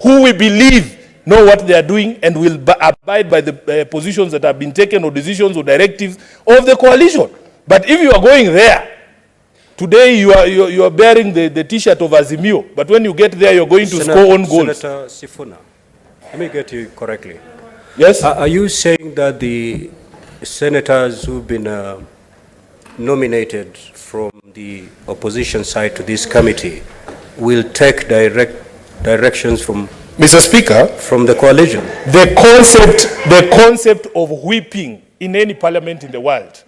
who we believe know what they are doing and will abide by the positions that have been taken or decisions or directives of the coalition. But if you are going there, today you are bearing the T-shirt of Azimio, but when you get there, you're going to score on goals. Senator Sifuna, let me get you correctly. Yes? Are you saying that the senators who've been nominated from the opposition side to this committee will take directions from Mr. Speaker, from the coalition? The concept of whipping in any parliament in the world,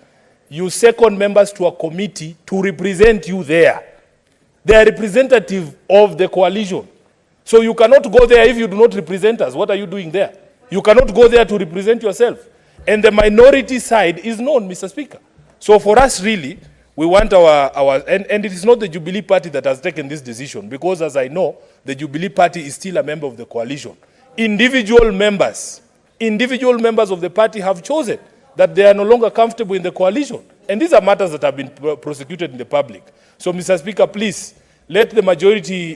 you second members to a committee to represent you there. They are representative of the coalition. So you cannot go there if you do not represent us. What are you doing there? You cannot go there to represent yourself. And the minority side is known, Mr. Speaker. So for us, really, we want and it is not the Jubilee Party that has taken this decision, because as I know, the Jubilee Party is still a member of the coalition. Individual members of the party have chosen that they are no longer comfortable in the coalition. And these are matters that have been prosecuted in the public. So, Mr. Speaker, please, let the majority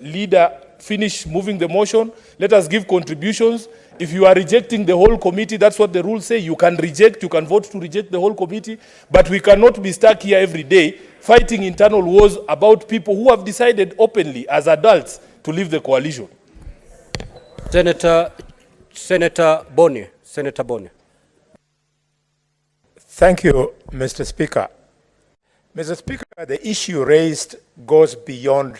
leader finish moving the motion. Let us give contributions. If you are rejecting the whole committee, that's what the rules say. You can reject, you can vote to reject the whole committee. But we cannot be stuck here every day fighting internal wars about people who have decided openly as adults to leave the coalition. Senator Boni. Senator Boni. Thank you, Mr. Speaker. Mr. Speaker, the issue raised goes beyond